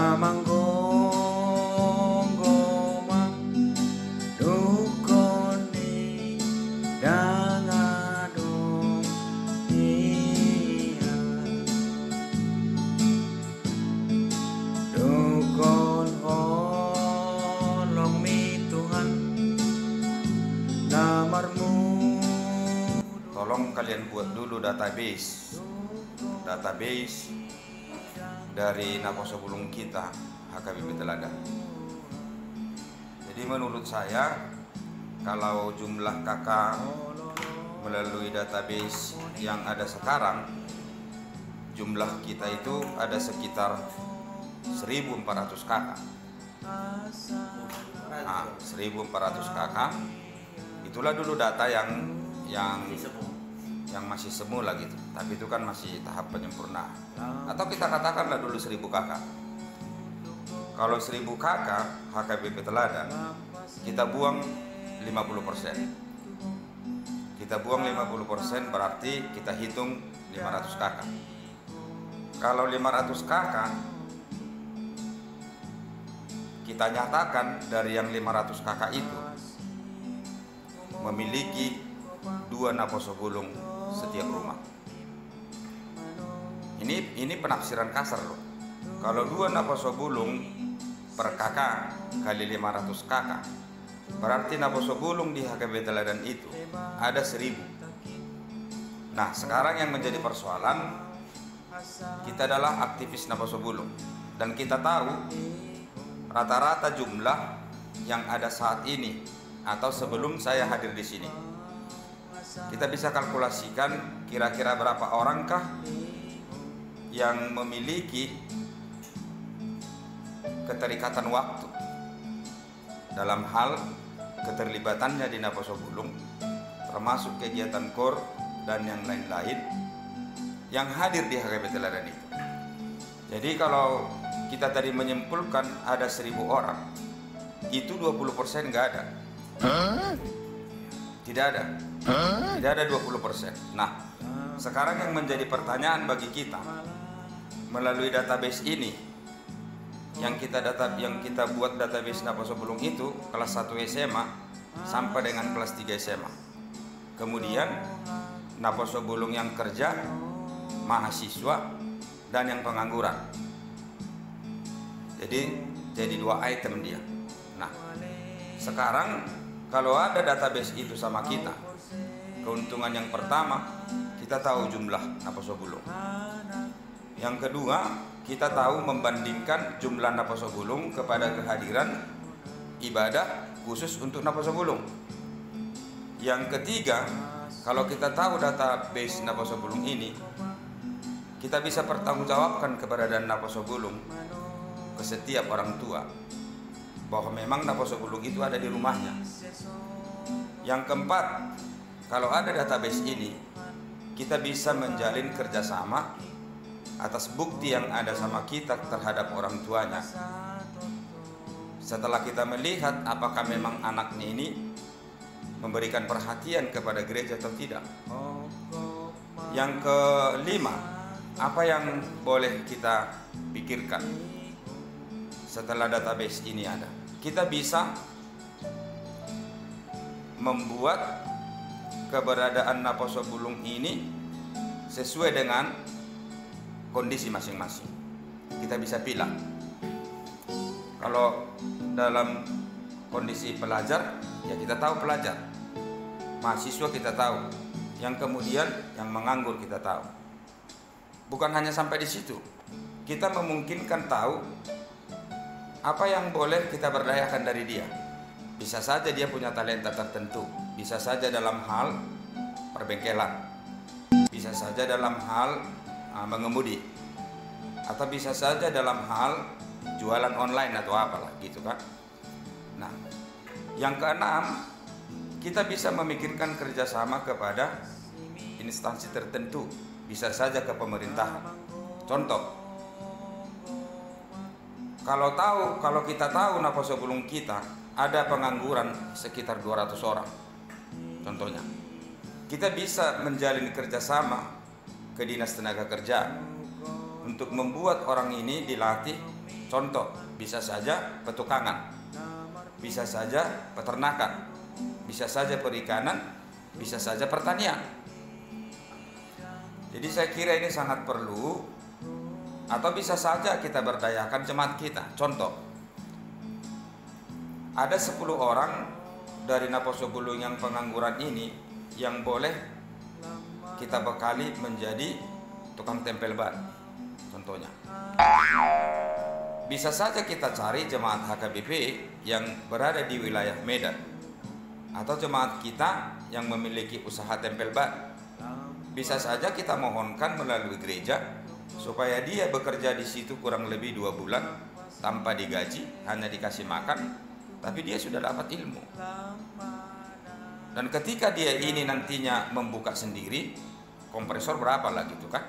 Namanggoma dukoni dangadong iya dukon holong mi Tuhan namarmu. Tolong kalian buat dulu database dari Naposobulung kita HKBP Teladan. Jadi menurut saya kalau jumlah kakak melalui database yang ada sekarang, jumlah kita itu ada sekitar 1.400 kakak. Nah, 1.400 kakak itulah dulu data yang masih semula gitu, tapi itu kan masih tahap penyempurnaan. Atau kita katakanlah dulu 1.000 kakak. Kalau 1.000 kakak HKBP Teladan, kita buang 50%. Kita buang 50% berarti kita hitung 500 kakak. Kalau 500 kakak kita nyatakan dari yang 500 kakak itu memiliki 2 Naposobulung setiap rumah. Ini penafsiran kasar loh. Kalau 2 Naposobulung per kakak kali 500 kakak, berarti Naposobulung di HKBP Teladan itu ada 1.000. Nah, sekarang yang menjadi persoalan, kita adalah aktivis Naposobulung dan kita tahu rata-rata jumlah yang ada saat ini atau sebelum saya hadir di sini. Kita bisa kalkulasikan kira-kira berapa orangkah yang memiliki keterikatan waktu dalam hal keterlibatannya di Naposobulung, termasuk kegiatan KOR dan yang lain-lain yang hadir di HKBP Teladan itu. Jadi kalau kita tadi menyimpulkan ada 1.000 orang, itu 20% nggak ada. Tidak ada 20%. Nah, sekarang yang menjadi pertanyaan bagi kita melalui database ini, yang kita buat database Naposobulung itu kelas 1 SMA sampai dengan kelas 3 SMA. Kemudian Naposobulung yang kerja, mahasiswa, dan yang pengangguran. Jadi 2 item dia. Nah, sekarang kalau ada database itu sama kita, keuntungan yang pertama, kita tahu jumlah Naposobulung. Yang kedua, kita tahu membandingkan jumlah Naposobulung kepada kehadiran ibadah khusus untuk Naposobulung. Yang ketiga, kalau kita tahu database Naposobulung ini, kita bisa pertanggungjawabkan keberadaan Naposobulung ke setiap orang tua, bahwa memang Naposobulung itu ada di rumahnya. Yang keempat, kalau ada database ini, kita bisa menjalin kerjasama atas bukti yang ada sama kita terhadap orang tuanya. Setelah kita melihat apakah memang anaknya ini memberikan perhatian kepada gereja atau tidak. Yang kelima, apa yang boleh kita pikirkan setelah database ini ada? Kita bisa membuat keberadaan Naposobulung ini sesuai dengan kondisi masing-masing. Kita bisa pilih. Kalau dalam kondisi pelajar, ya kita tahu pelajar. Mahasiswa kita tahu. Yang kemudian yang menganggur kita tahu. Bukan hanya sampai di situ. Kita memungkinkan tahu apa yang boleh kita berdayakan dari dia. Bisa saja dia punya talenta tertentu, bisa saja dalam hal perbengkelan, bisa saja dalam hal mengemudi, atau bisa saja dalam hal jualan online atau apalah gitu kan. Nah, yang keenam, kita bisa memikirkan kerjasama kepada instansi tertentu, bisa saja ke pemerintahan. Contoh, kalau kita tahu Naposobulung kita ada pengangguran sekitar 200 orang, contohnya, kita bisa menjalin kerjasama ke Dinas Tenaga Kerja untuk membuat orang ini dilatih Contoh, bisa saja petukangan, bisa saja peternakan, bisa saja perikanan, bisa saja pertanian. Jadi saya kira ini sangat perlu. Atau bisa saja kita berdayakan jemaat kita. Contoh, ada 10 orang dari Naposogulung yang pengangguran ini yang boleh kita bekali menjadi tukang tempel ban, contohnya. Bisa saja kita cari jemaat HKBP yang berada di wilayah Medan, atau jemaat kita yang memiliki usaha tempel ban. Bisa saja kita mohonkan melalui gereja supaya dia bekerja di situ kurang lebih 2 bulan tanpa digaji, hanya dikasih makan, tapi dia sudah dapat ilmu. Dan ketika dia ini nantinya membuka sendiri, kompresor berapa lah gitu kan,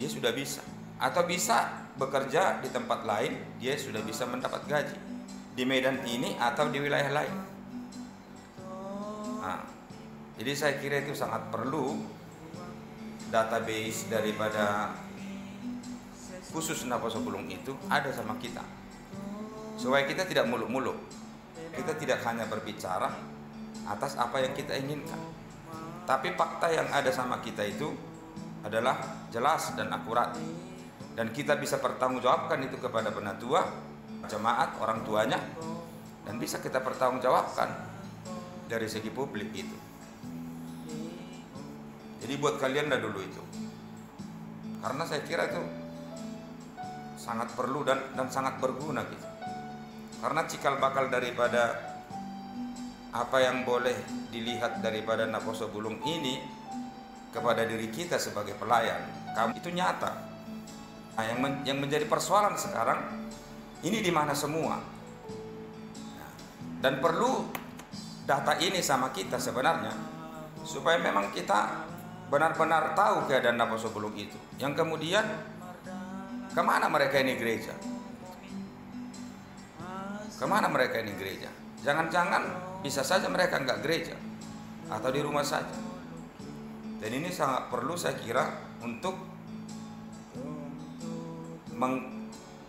dia sudah bisa. Atau bisa bekerja di tempat lain, dia sudah bisa mendapat gaji di Medan ini atau di wilayah lain. Nah, jadi saya kira itu sangat perlu database daripada khusus Naposogulung itu ada sama kita, supaya kita tidak muluk-muluk, kita tidak hanya berbicara atas apa yang kita inginkan, tapi fakta yang ada sama kita itu adalah jelas dan akurat, dan kita bisa pertanggungjawabkan itu kepada penatua, jemaat, orang tuanya, dan bisa kita pertanggungjawabkan dari segi publik itu. Jadi buat kalian dah dulu itu, karena saya kira itu sangat perlu dan sangat berguna gitu. Karena cikal bakal daripada apa yang boleh dilihat daripada Naposogulung ini kepada diri kita sebagai pelayan, kamu itu nyata. Nah, yang menjadi persoalan sekarang ini di mana semua. Nah, dan perlu data ini sama kita sebenarnya, supaya memang kita benar-benar tahu keadaan Naposogulung itu. Yang kemudian kemana mereka ini gereja? Kemana mereka ini gereja? Jangan-jangan bisa saja mereka nggak gereja atau di rumah saja. Dan ini sangat perlu saya kira untuk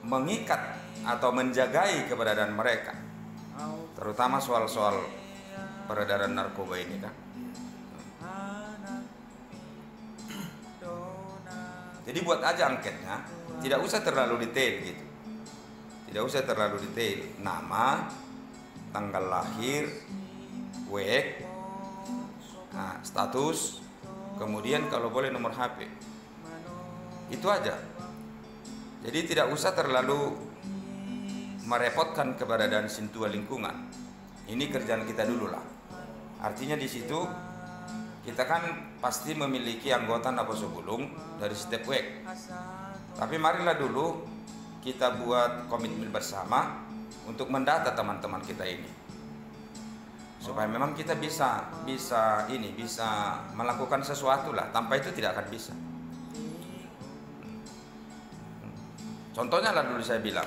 mengikat atau menjagai keberadaan mereka, terutama soal-soal peredaran narkoba ini kan. Jadi buat aja angketnya, tidak usah terlalu detail gitu. Tidak usah terlalu detail. Nama, tanggal lahir, WEK, nah, status, kemudian kalau boleh nomor HP. Itu aja. Jadi tidak usah terlalu merepotkan keberadaan sintua lingkungan. Ini kerjaan kita dulu lah. Artinya di situ kita kan pasti memiliki anggota Naposogulung dari setiap WEK. Tapi marilah dulu kita buat komitmen bersama untuk mendata teman-teman kita ini, supaya memang kita bisa melakukan sesuatu lah. Tanpa itu tidak akan bisa. Contohnya lah dulu saya bilang,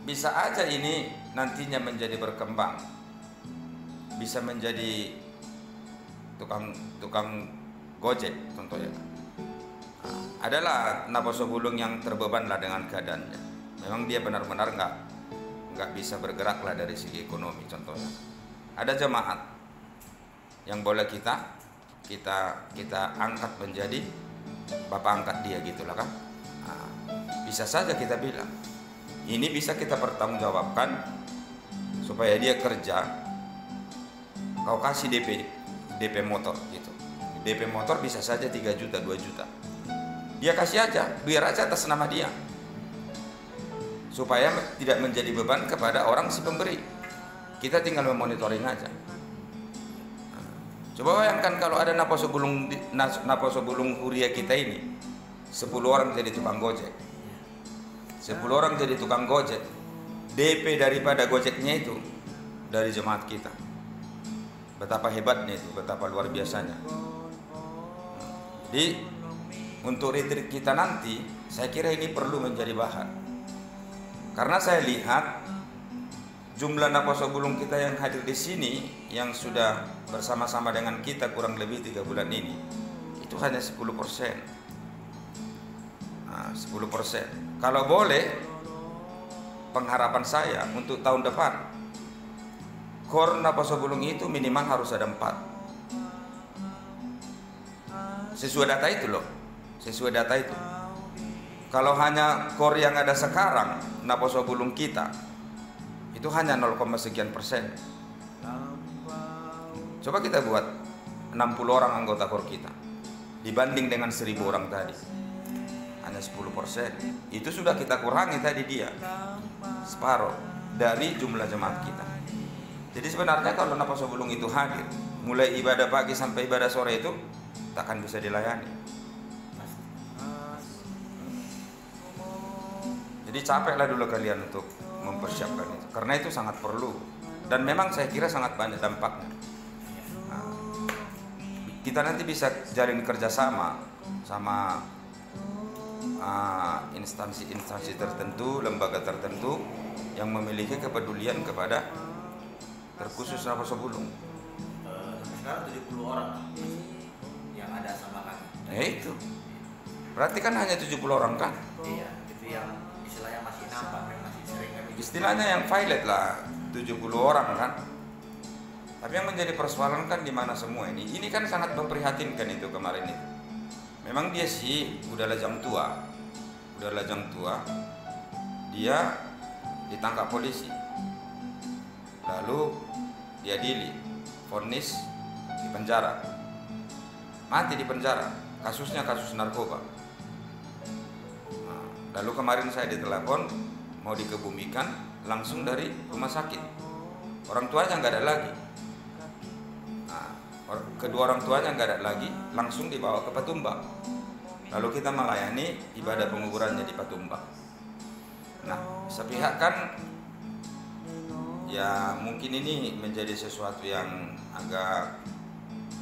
bisa aja ini nantinya menjadi berkembang, bisa menjadi tukang gojek contohnya. Adalah Naposogulung yang terbeban lah dengan keadaannya. Memang dia benar-benar nggak bisa bergerak lah dari segi ekonomi contohnya. Ada jemaat yang boleh kita angkat menjadi bapak angkat dia gitulah kan. Nah, bisa saja kita bilang ini bisa kita pertanggungjawabkan supaya dia kerja. Kau kasih DP motor gitu. DP motor bisa saja 3 juta, 2 juta. Dia kasih aja, biar aja atas nama dia, supaya tidak menjadi beban kepada orang si pemberi. Kita tinggal memonitoring aja. Coba bayangkan kalau ada Naposogulung Huria kita ini 10 orang jadi tukang gojek, 10 orang jadi tukang gojek. DP daripada gojeknya itu dari jemaat kita. Betapa hebatnya itu, betapa luar biasanya. Jadi untuk retreat kita nanti, saya kira ini perlu menjadi bahan. Karena saya lihat jumlah Naposogulung kita yang hadir di sini, yang sudah bersama-sama dengan kita kurang lebih 3 bulan ini, itu hanya 10%. Nah, 10%. Kalau boleh, pengharapan saya untuk tahun depan, KOR Naposobulung itu minimal harus ada 4. Sesuai data itu loh, sesuai data itu. Kalau hanya KOR yang ada sekarang, Naposobulung kita, itu hanya 0, sekian persen. Coba kita buat 60 orang anggota KOR kita, dibanding dengan 1000 orang tadi, hanya 10%. Itu sudah kita kurangi tadi dia, separuh dari jumlah jemaat kita. Jadi sebenarnya kalau Naposobulung itu hadir, mulai ibadah pagi sampai ibadah sore itu, takkan bisa dilayani. Jadi capeklah dulu kalian untuk mempersiapkan itu, karena itu sangat perlu dan memang saya kira sangat banyak dampaknya. Nah, kita nanti bisa jalin kerjasama sama instansi tertentu, lembaga tertentu yang memiliki kepedulian kepada terkhusus Naposobulung. Sekarang 70 orang yang ada sama kami. Itu berarti kan hanya 70 orang kan? Iya, itu yang istilahnya masih nampak, yang masih sering kami. Istilahnya yang pilot lah, 70 orang kan. Tapi yang menjadi persoalan kan di mana semua ini. Ini kan sangat memprihatinkan itu kemarin itu. Memang dia sih udah lajang tua. Dia ditangkap polisi. Lalu diadili, vonis di penjara. Mati di penjara. Kasusnya kasus narkoba. Nah, lalu kemarin saya ditelepon mau dikebumikan langsung dari rumah sakit. Orang tuanya nggak ada lagi. Nah, kedua orang tuanya nggak ada lagi, langsung dibawa ke Patumbak. Lalu kita melayani ibadah penguburannya di Patumbak. Nah, sepihak kan ya mungkin ini menjadi sesuatu yang agak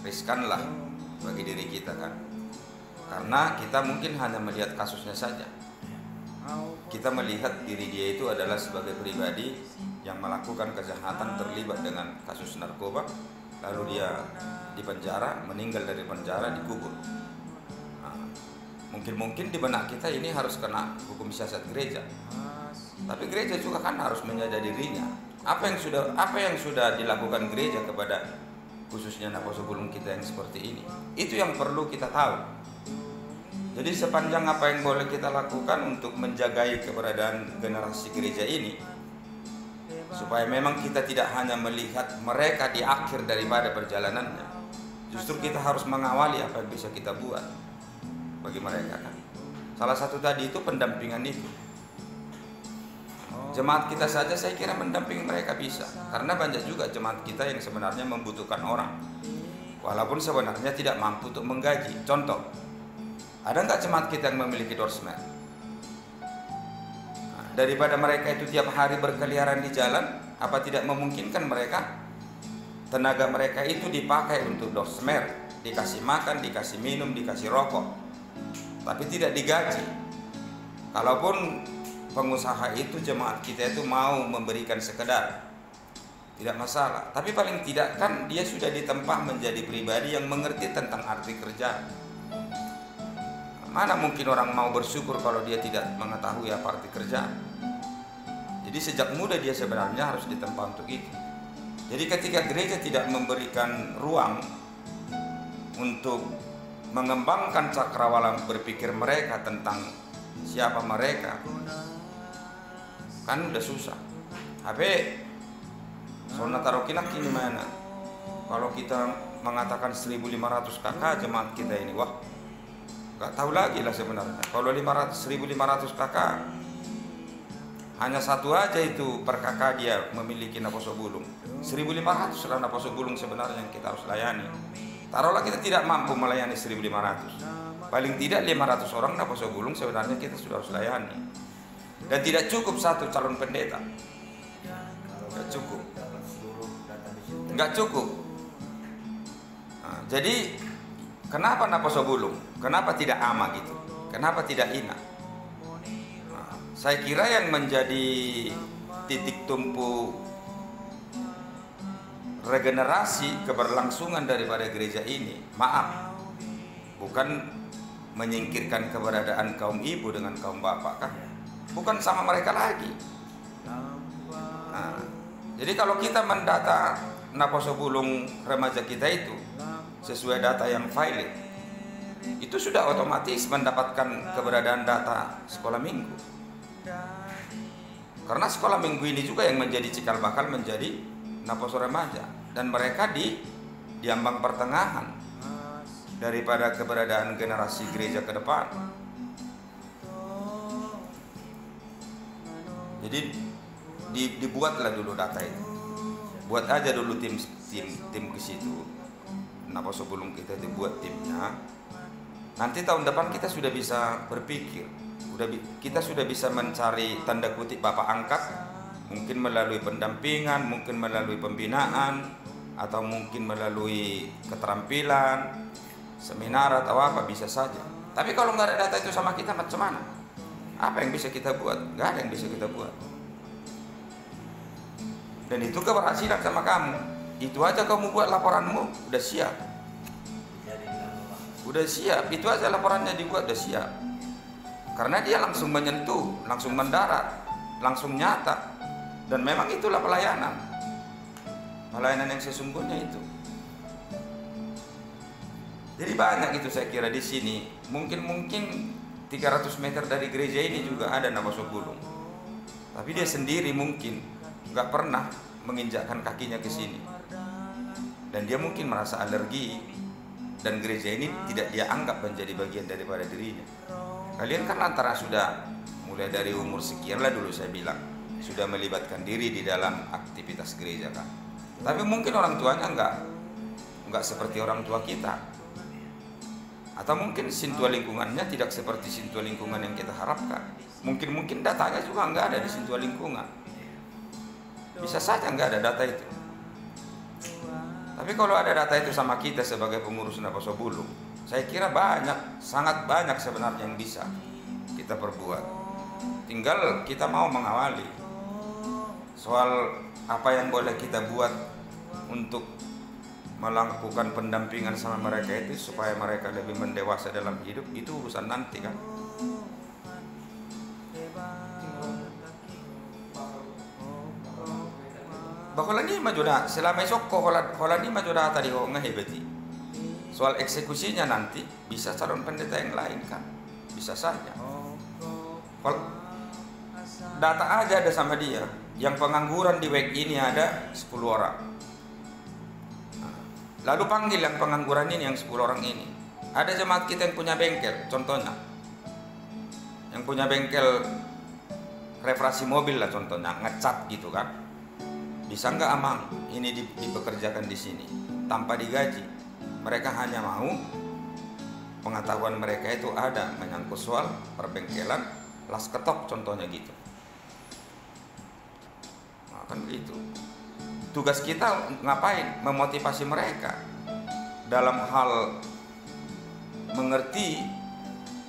riskan lah bagi diri kita kan. Karena kita mungkin hanya melihat kasusnya saja. Kita melihat diri dia itu adalah sebagai pribadi yang melakukan kejahatan, terlibat dengan kasus narkoba, lalu dia dipenjara, meninggal dari penjara, dikubur. Nah, mungkin di benak kita ini harus kena hukum siasat gereja. Tapi gereja juga kan harus menyadari dirinya. Apa yang sudah dilakukan gereja kepada khususnya Naposobulung kita yang seperti ini, itu yang perlu kita tahu. Jadi sepanjang apa yang boleh kita lakukan untuk menjagai keberadaan generasi gereja ini, supaya memang kita tidak hanya melihat mereka di akhir daripada perjalanannya, justru kita harus mengawali apa yang bisa kita buat bagi mereka kan. Salah satu tadi itu pendampingan itu. Jemaat kita saja saya kira mendampingi mereka bisa, karena banyak juga jemaat kita yang sebenarnya membutuhkan orang, walaupun sebenarnya tidak mampu untuk menggaji. Contoh, ada nggak jemaat kita yang memiliki doorstep? Nah, daripada mereka itu tiap hari berkeliaran di jalan, apa tidak memungkinkan mereka tenaga mereka itu dipakai untuk doorstep, dikasih makan, dikasih minum, dikasih rokok, tapi tidak digaji. Kalaupun pengusaha itu jemaat kita itu mau memberikan sekedar, tidak masalah. Tapi paling tidak kan dia sudah ditempa menjadi pribadi yang mengerti tentang arti kerja. Mana mungkin orang mau bersyukur kalau dia tidak mengetahui apa arti kerja. Jadi sejak muda dia sebenarnya harus ditempa untuk itu. Jadi ketika gereja tidak memberikan ruang untuk mengembangkan cakrawala berpikir mereka tentang siapa mereka, kan udah susah. Tapi Sona tarokinak ini mana? Kalau kita mengatakan 1.500 kakak jemaat kita ini, wah, nggak tahu lagi lah sebenarnya. Kalau 1.500 kakak, hanya satu aja itu per kakak dia memiliki Naposobulung. 1.500 lah Naposobulung sebenarnya yang kita harus layani. Taruhlah kita tidak mampu melayani 1.500, paling tidak 500 orang Naposobulung sebenarnya kita sudah harus layani. Dan tidak cukup satu calon pendeta, nggak cukup. Nah, jadi kenapa Naposobulung? Kenapa tidak ama gitu? Kenapa tidak ina? Nah, saya kira yang menjadi titik tumpu regenerasi keberlangsungan daripada gereja ini, maaf, bukan menyingkirkan keberadaan kaum ibu dengan kaum bapak kan? Bukan sama mereka lagi. Nah, jadi kalau kita mendata naposo bulung remaja kita itu sesuai data yang valid, itu sudah otomatis mendapatkan keberadaan data sekolah minggu. Karena sekolah minggu ini juga yang menjadi cikal bakal menjadi naposo remaja, dan mereka di ambang pertengahan daripada keberadaan generasi gereja ke depan. Jadi dibuatlah dulu data itu. Buat aja dulu tim ke situ. Naposo bulung kita dibuat timnya. Nanti tahun depan kita sudah bisa berpikir, kita sudah bisa mencari tanda kutip bapak angkat, mungkin melalui pendampingan, mungkin melalui pembinaan, atau mungkin melalui keterampilan, seminar atau apa, bisa saja. Tapi kalau nggak ada data itu sama kita, macam mana? Apa yang bisa kita buat? Nggak ada yang bisa kita buat. Dan itu keberhasilan sama kamu. Itu aja kamu buat laporanmu, udah siap. Udah siap, itu aja laporannya dibuat, udah siap. Karena dia langsung menyentuh, langsung mendarat, langsung nyata. Dan memang itulah pelayanan. Pelayanan yang sesungguhnya itu. Jadi banyak itu saya kira di sini. Mungkin 300 meter dari gereja ini juga ada naposo bulung. Tapi dia sendiri mungkin nggak pernah menginjakkan kakinya ke sini. Dan dia mungkin merasa alergi. Dan gereja ini tidak dia anggap menjadi bagian daripada dirinya. Kalian kan antara sudah mulai dari umur sekian lah dulu saya bilang, sudah melibatkan diri di dalam aktivitas gereja kan. Tapi mungkin orang tuanya enggak seperti orang tua kita. Atau mungkin sintua lingkungannya tidak seperti sintua lingkungan yang kita harapkan. Mungkin datanya juga enggak ada di sintua lingkungan. Bisa saja enggak ada data itu. Tapi kalau ada data itu sama kita sebagai pengurus naposo bulung, saya kira sangat banyak sebenarnya yang bisa kita perbuat. Tinggal kita mau mengawali. Soal apa yang boleh kita buat untuk melakukan pendampingan sama mereka itu supaya mereka lebih mendewasa dalam hidup, itu urusan nanti kan. Bakola ni majuda selama esok kola ni majuda tadi ho ngehebeti. Soal eksekusinya nanti bisa calon pendeta yang lain kan, bisa saja. Kalau data aja ada sama dia, yang pengangguran di WEG ini ada 10 orang. Lalu panggil yang pengangguran ini, yang 10 orang ini. Ada jemaat kita yang punya bengkel, contohnya, yang punya bengkel reparasi mobil lah contohnya, ngecat gitu kan. Bisa nggak amang ini dipekerjakan di sini tanpa digaji? Mereka hanya mau pengetahuan mereka itu ada menyangkut soal perbengkelan, las ketok contohnya gitu. Nah, kan begitu. Tugas kita ngapain? Memotivasi mereka dalam hal mengerti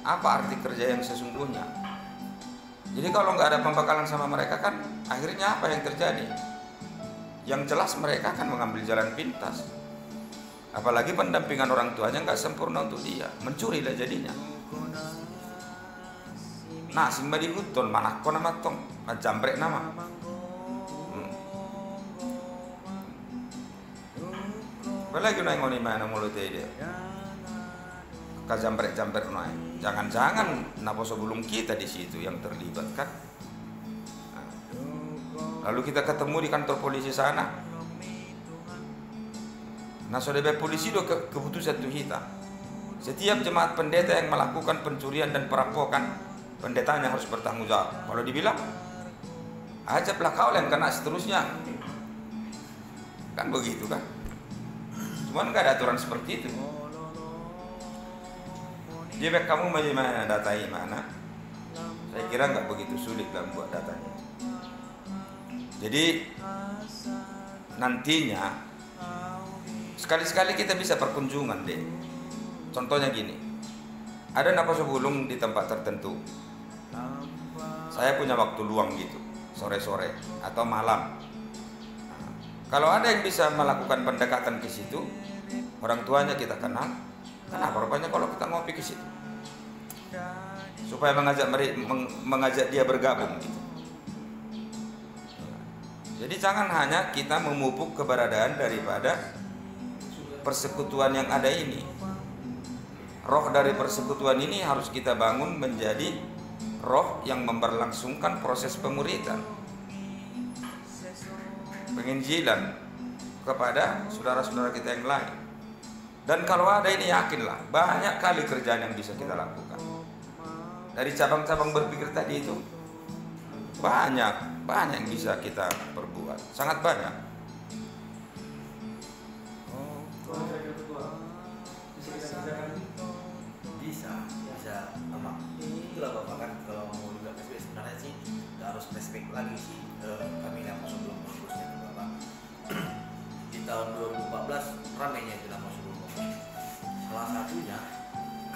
apa arti kerja yang sesungguhnya. Jadi kalau nggak ada pembekalan sama mereka kan akhirnya apa yang terjadi? Yang jelas mereka akan mengambil jalan pintas. Apalagi pendampingan orang tuanya nggak sempurna untuk dia, mencuri lah jadinya. Nah, simba di hutan mana ko nama tong, jambrek nama. Apalagi nai ngoni mana mulut dia. Jambrek nai. Jangan-jangan naposo bulung kita di situ yang terlibat kan. Lalu kita ketemu di kantor polisi sana. Nah, saudara polisi itu keputusan itu kita. Setiap jemaat pendeta yang melakukan pencurian dan perampokan, pendetanya harus bertanggung jawab. Kalau dibilang, ajablah kau yang kena seterusnya. Kan begitu kan? Cuman nggak ada aturan seperti itu. Jadi kamu bagaimana datai mana? Saya kira nggak begitu sulit dalam buat datanya. Jadi nantinya sekali-sekali kita bisa perkunjungan deh. Contohnya gini, ada naposo bulung di tempat tertentu. Saya punya waktu luang gitu, sore-sore atau malam. Kalau ada yang bisa melakukan pendekatan ke situ, orang tuanya kita kenal. Kenapa rupanya kalau kita ngopi ke situ? supaya mengajak dia bergabung gitu. Jadi jangan hanya kita memupuk keberadaan daripada persekutuan yang ada ini. Roh dari persekutuan ini harus kita bangun menjadi roh yang memberlangsungkan proses pemuridan, penginjilan kepada saudara-saudara kita yang lain. Dan kalau ada ini, yakinlah banyak kali kerjaan yang bisa kita lakukan. Dari cabang-cabang berpikir tadi itu banyak yang bisa kita perbuat, sangat banyak. Bisa aman. Itulah Bapak kan kalau mau juga sebenarnya sih nggak harus flashback lagi sih, kami yang sebelum fokusnya ke Bapak. Di tahun 2014 ramainya itu nama sebelum. Salah satunya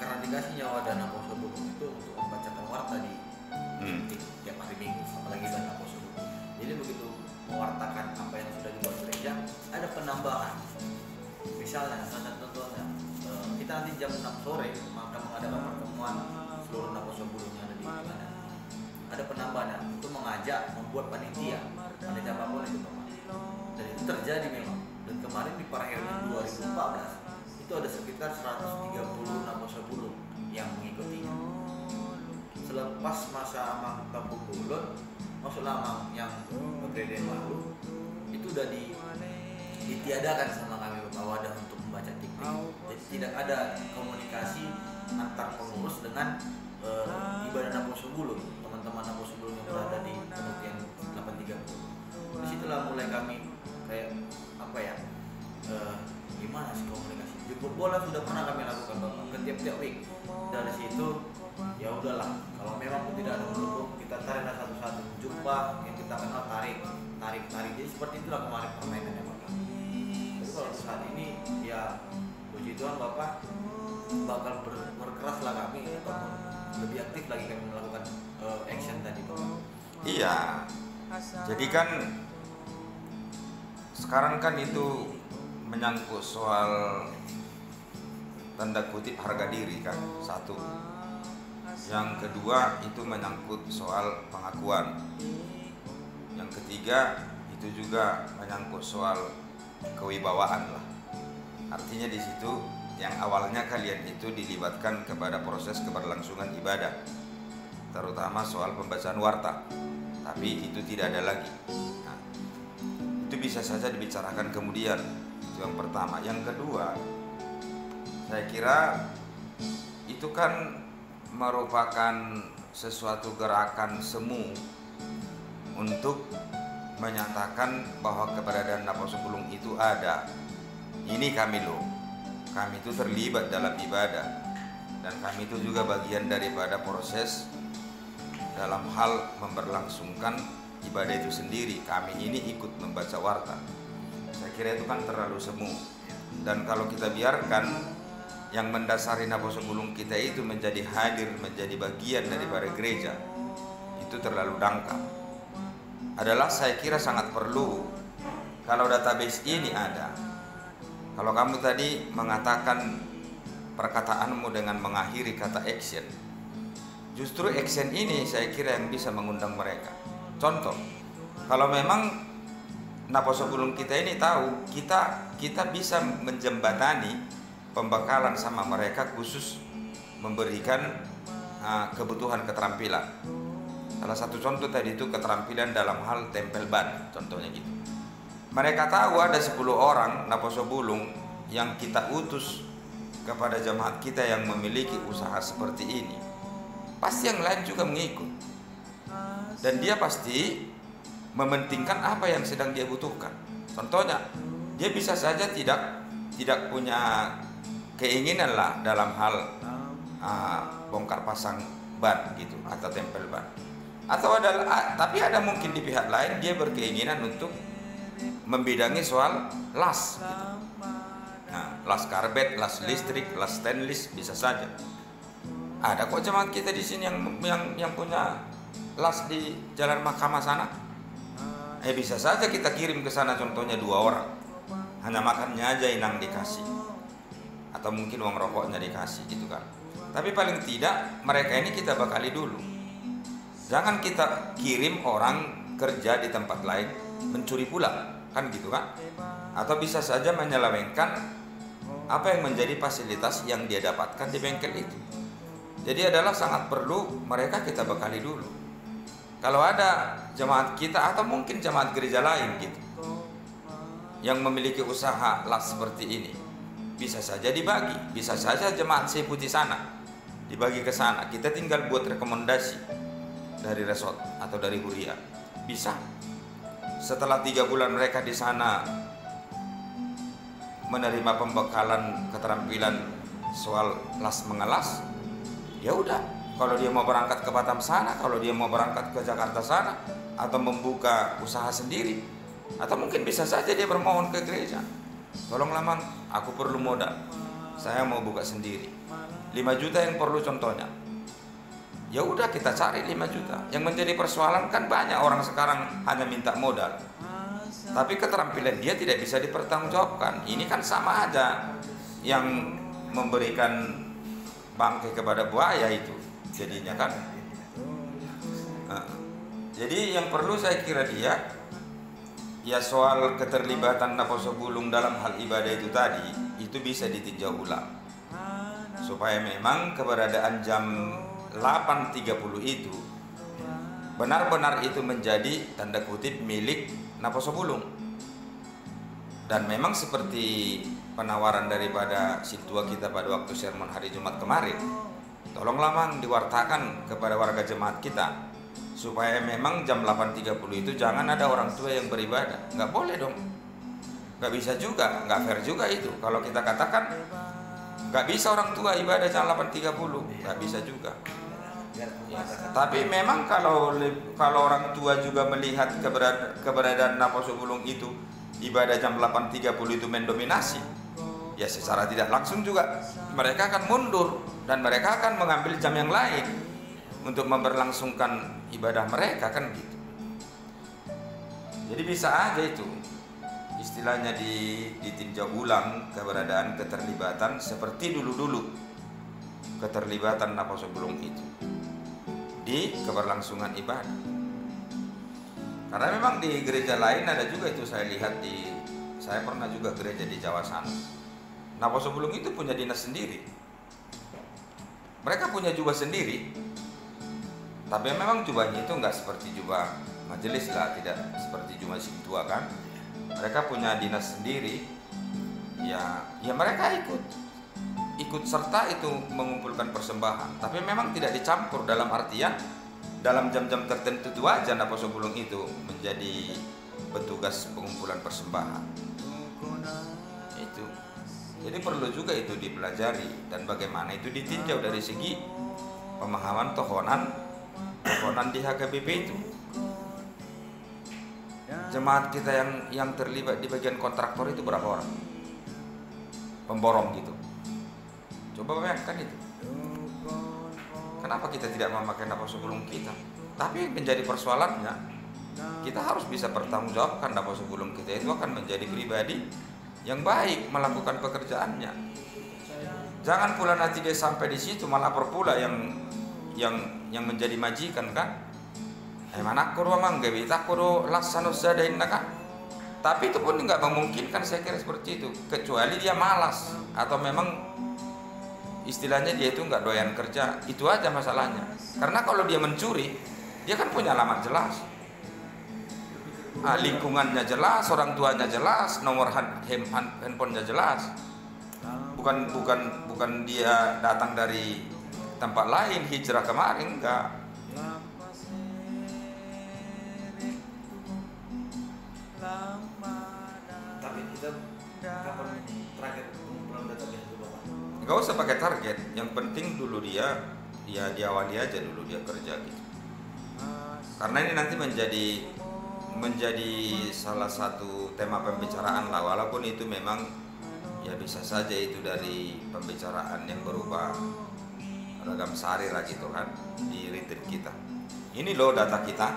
karena dikasih nyawa dana sebelum itu untuk membacakan warta di tiap hari Minggu, apalagi dana sebelum. Jadi begitu mewartakan apa yang sudah dibuat gereja, ada penambahan. Misalnya salah satu contohnya, kita nanti jam 6 sore akan mengadakan pertemuan seluruh nakoso bulung yang ada di sana. Ada penambahan untuk mengajak membuat panitia apapun itu Bapak. Dan itu terjadi memang. Dan kemarin di perayaan 2014 itu ada sekitar 130 nakoso bulung yang mengikutinya. Selepas masa Amang Kampung Bulun, maksudnya Amang yang berbeda lalu, itu udah ditiadakan sama kami Bapak wadah untuk membaca diktik. Jadi tidak ada komunikasi antar pengurus dengan ibadah Naposo Bulun, teman-teman Naposo Bulun yang berada di penelitian 830. Disitulah mulai kami kayak apa ya, gimana sih komunikasi. Jemput bola sudah pernah kami lakukan Bapak ke tiap-tiap week. Dari situ ya udahlah, kalau memang tidak ada mendukung, kita tarik satu-satu, jumpa yang kita kenal, tarik. Jadi seperti itulah kemarin permainannya Bapak. Jadi kalau saat ini ya puji Tuhan Bapak bakal berkeras lah kami, ataupun lebih aktif lagi kami melakukan action tadi Bapak. Iya, jadi kan sekarang kan itu menyangkut soal tanda kutip harga diri kan, satu. Yang kedua itu menyangkut soal pengakuan. Yang ketiga itu juga menyangkut soal kewibawaan lah. Artinya di situ yang awalnya kalian itu dilibatkan kepada proses keberlangsungan ibadah, terutama soal pembacaan warta, tapi itu tidak ada lagi. Nah, itu bisa saja dibicarakan kemudian. Itu yang pertama. Yang kedua, saya kira itu kan merupakan sesuatu gerakan semu untuk menyatakan bahwa keberadaan Naposo Bulung itu ada. Ini kami loh, kami itu terlibat dalam ibadah, dan kami itu juga bagian daripada proses dalam hal memberlangsungkan ibadah itu sendiri. Kami ini ikut membaca warta. Saya kira itu kan terlalu semu. Dan kalau kita biarkan yang mendasari Naposo Bulung kita itu menjadi hadir, menjadi bagian daripada gereja, itu terlalu dangkal. Adalah saya kira sangat perlu kalau database ini ada. Kalau kamu tadi mengatakan perkataanmu dengan mengakhiri kata action, justru action ini saya kira yang bisa mengundang mereka. Contoh, kalau memang Naposo Bulung kita ini tahu kita bisa menjembatani pembekalan sama mereka, khusus memberikan kebutuhan keterampilan. Salah satu contoh tadi itu keterampilan dalam hal tempel ban, contohnya gitu. Mereka tahu ada 10 orang Naposo Bulung yang kita utus kepada jemaat kita yang memiliki usaha seperti ini. Pasti yang lain juga mengikut. Dan dia pasti mementingkan apa yang sedang dia butuhkan. Contohnya, dia bisa saja tidak punya keinginan lah dalam hal bongkar pasang ban gitu atau tempel ban. Tapi ada mungkin di pihak lain dia berkeinginan untuk membidangi soal las gitu. Nah, las karbet, las listrik, las stainless bisa saja. Ada kok jemaat kita di sini yang punya las di Jalan Mahkamah sana. Bisa saja kita kirim ke sana contohnya 2 orang. Hanya makannya aja inang dikasih. Atau mungkin uang rokoknya dikasih gitu kan. Tapi paling tidak mereka ini kita bekali dulu. Jangan kita kirim orang kerja di tempat lain mencuri pula, kan gitu kan? Atau bisa saja menyelewengkan apa yang menjadi fasilitas yang dia dapatkan di bengkel itu. Jadi adalah sangat perlu mereka kita bekali dulu. Kalau ada jemaat kita atau mungkin jemaat gereja lain gitu yang memiliki usaha las seperti ini, bisa saja dibagi, bisa saja jemaat Seputi sana dibagi ke sana. Kita tinggal buat rekomendasi dari resort atau dari Huria, bisa. Setelah 3 bulan mereka di sana menerima pembekalan keterampilan soal las mengelas, ya udah. Kalau dia mau berangkat ke Batam sana, kalau dia mau berangkat ke Jakarta sana, atau membuka usaha sendiri, atau mungkin bisa saja dia bermohon ke gereja, tolonglah man, aku perlu modal, saya mau buka sendiri, 5 juta yang perlu contohnya. Ya udah, kita cari 5 juta. Yang menjadi persoalan kan banyak orang sekarang hanya minta modal, tapi keterampilan dia tidak bisa dipertanggungjawabkan. Ini kan sama aja yang memberikan bangkai kepada buaya itu jadinya kan. Jadi yang perlu saya kira dia ya soal keterlibatan Naposo Bulung dalam hal ibadah itu tadi, itu bisa ditinjau ulang supaya memang keberadaan jam 8.30 itu benar-benar itu menjadi tanda kutip milik Naposo Bulung. Dan memang seperti penawaran daripada situa kita pada waktu sermon hari Jumat kemarin, tolonglah mang diwartakan kepada warga jemaat kita supaya memang jam 8.30 itu jangan ada orang tua yang beribadah. Nggak boleh dong, nggak bisa juga, nggak fair juga itu. Kalau kita katakan nggak bisa orang tua ibadah jam 8.30, nggak bisa juga. Ya. Tapi memang kalau orang tua juga melihat keberadaan Naposo Bulung itu ibadah jam 8.30 itu mendominasi, ya secara tidak langsung juga mereka akan mundur dan mereka akan mengambil jam yang lain untuk memberlangsungkan ibadah mereka kan gitu. Jadi bisa aja itu istilahnya ditinjau ulang keberadaan keterlibatan seperti dulu-dulu keterlibatan Naposo Bulung itu di keberlangsungan ibadah. Karena memang di gereja lain ada juga itu, saya lihat saya pernah juga gereja di Jawa sana. Naposo Bulung itu punya dinas sendiri. Mereka punya jubah sendiri. Tapi memang jubahnya itu enggak seperti jubah majelis lah, tidak seperti jubah sintua kan. Mereka punya dinas sendiri. Ya mereka ikut serta itu mengumpulkan persembahan. Tapi memang tidak dicampur dalam artian dalam jam-jam tertentu itu aja Naposo Bulung itu menjadi petugas pengumpulan persembahan. Itu. Jadi perlu juga itu dipelajari dan bagaimana itu ditinjau dari segi pemahaman tohonan di HKBP itu. Jemaat kita yang terlibat di bagian kontraktor itu berapa orang? Pemborong gitu. Coba bayangkan itu. Kenapa kita tidak memakai Naposo Bulung kita? Tapi menjadi persoalannya, kita harus bisa bertanggungjawabkan Naposo Bulung kita itu akan menjadi pribadi yang baik melakukan pekerjaannya. Jangan pula nanti dia sampai di situ malah pula yang menjadi majikan kan. Mana aku mang gawe tak kudu laksana sadain kan. Tapi itu pun nggak memungkinkan, saya kira seperti itu, kecuali dia malas atau memang istilahnya dia itu nggak doyan kerja. Itu aja masalahnya. Karena kalau dia mencuri, dia kan punya alamat jelas, lingkungannya jelas, orang tuanya jelas, nomor handphonenya jelas. Bukan dia datang dari tempat lain, hijrah kemarin, enggak. Tapi kita kapan terakhir pengumpulan database itu Bapak? Enggak usah pakai target, yang penting dulu dia diawali aja dulu dia kerja gitu. Karena ini nanti menjadi salah satu tema pembicaraan lah, walaupun itu memang ya bisa saja itu dari pembicaraan yang berupa ragam sari lah gitu kan di retreat kita. Ini loh data kita.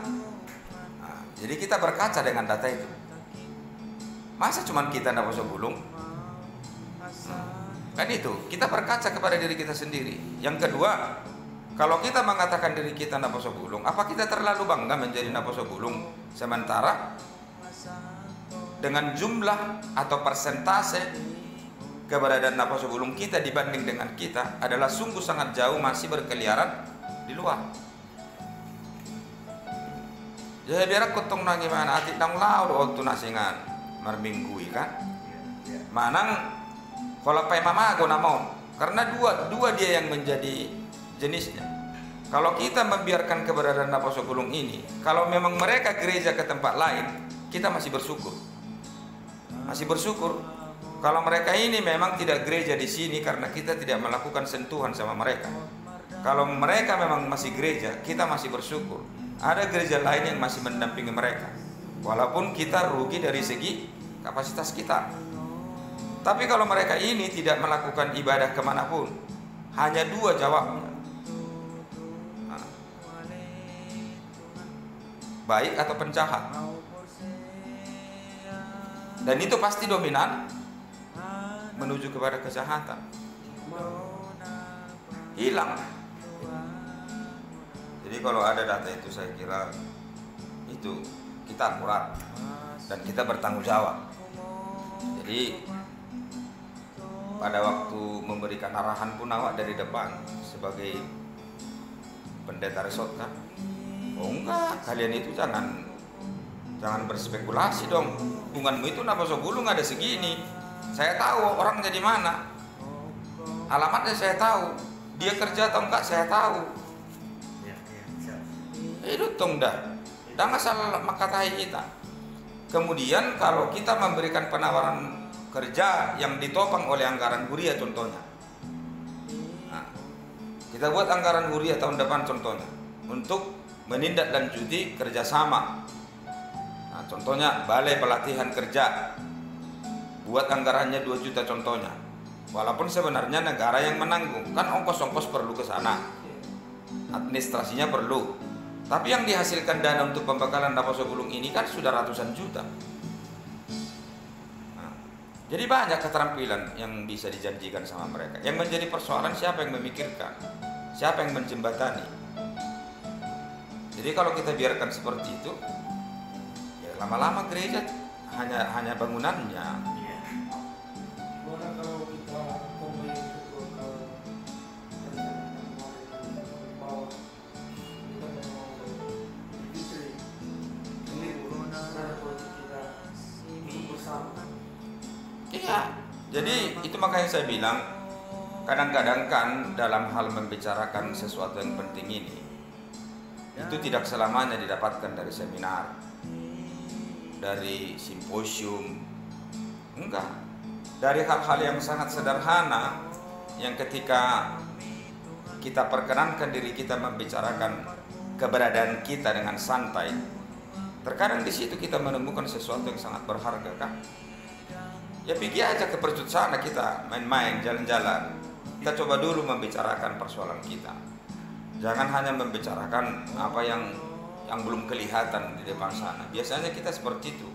Nah, jadi kita berkaca dengan data itu. Masa cuman kita Naposo Bulung? Kan itu, kita berkaca kepada diri kita sendiri. Yang kedua, kalau kita mengatakan diri kita Naposo Bulung, apa kita terlalu bangga menjadi Naposo Bulung? Sementara dengan jumlah atau persentase keberadaan Naposo Bulung kita dibanding dengan kita adalah sungguh sangat jauh, masih berkeliaran di luar. Jadi biar aku tong nang gimana atik nang lau waktu nasingan merminggui kan. Manang kalau pai mamago namon, karena dua dia yang menjadi jenisnya. Kalau kita membiarkan keberadaan Naposo Bulung ini, kalau memang mereka gereja ke tempat lain, kita masih bersyukur. Masih bersyukur. Kalau mereka ini memang tidak gereja di sini karena kita tidak melakukan sentuhan sama mereka. Kalau mereka memang masih gereja, kita masih bersyukur. Ada gereja lain yang masih mendampingi mereka. Walaupun kita rugi dari segi kapasitas kita. Tapi kalau mereka ini tidak melakukan ibadah kemanapun, hanya dua jawabnya. Nah, baik atau penjahat. Dan itu pasti dominan menuju kepada kejahatan. Hilang. Jadi kalau ada data itu saya kira itu kita akurat dan kita bertanggung jawab. Jadi pada waktu memberikan arahan pun awak dari depan sebagai pendeta resort kan, oh enggak, kalian itu jangan berspekulasi dong. Hubunganmu itu Naposo Bulung ada segini. Saya tahu orangnya di mana, alamatnya saya tahu, dia kerja atau enggak saya tahu. Itu tong dah asal makatai kita. Kemudian kalau kita memberikan penawaran kerja yang ditopang oleh anggaran huria contohnya, nah, kita buat anggaran huria tahun depan contohnya untuk menindaklanjuti kerjasama. Nah, contohnya balai pelatihan kerja, buat anggarannya 2 juta contohnya. Walaupun sebenarnya negara yang menanggung, kan ongkos-ongkos perlu ke sana, administrasinya perlu. Tapi yang dihasilkan dana untuk pembekalan Naposo Bulung ini kan sudah ratusan juta. Jadi banyak keterampilan yang bisa dijanjikan sama mereka. Yang menjadi persoalan siapa yang memikirkan, siapa yang menjembatani. Jadi kalau kita biarkan seperti itu, ya lama-lama gereja hanya bangunannya. Kalau kita kembali ke bawah, kita mau bersama. Iya, jadi itu makanya saya bilang kadang-kadang kan dalam hal membicarakan sesuatu yang penting ini itu tidak selamanya didapatkan dari seminar, dari simposium, enggak, dari hal-hal yang sangat sederhana yang ketika kita perkenankan diri kita membicarakan keberadaan kita dengan santai, terkadang di situ kita menemukan sesuatu yang sangat berharga kan. Ya pergi aja ke percut sana, kita main-main, jalan-jalan. Kita coba dulu membicarakan persoalan kita. Jangan hanya membicarakan apa yang belum kelihatan di depan sana. Biasanya kita seperti itu.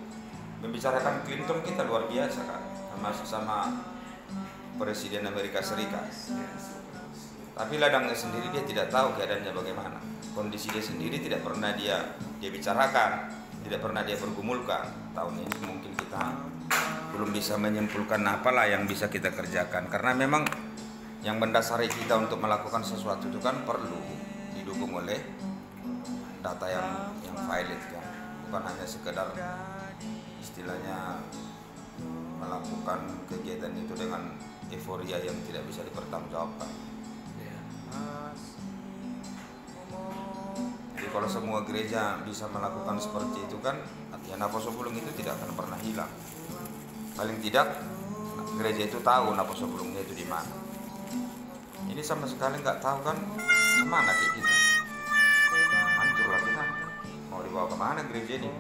Membicarakan Clinton kita luar biasa kan, termasuk sama Presiden Amerika Serikat. Tapi ladangnya sendiri dia tidak tahu keadaannya bagaimana. Kondisi dia sendiri tidak pernah dia bicarakan, tidak pernah dia pergumulkan. Tahun ini mungkin kita belum bisa menyimpulkan apalah yang bisa kita kerjakan, karena memang yang mendasari kita untuk melakukan sesuatu itu kan perlu didukung oleh data yang valid kan, bukan hanya sekedar istilahnya melakukan kegiatan itu dengan euforia yang tidak bisa dipertanggungjawabkan. Jadi kalau semua gereja bisa melakukan seperti itu kan, artinya Naposo Bulung itu tidak akan pernah hilang. Paling tidak gereja itu tahu Naposo Bulungnya itu di mana. Ini sama sekali nggak tahu kan kemana kayak gitu. Hancur lah kita. Mau dibawa kemana gereja ini?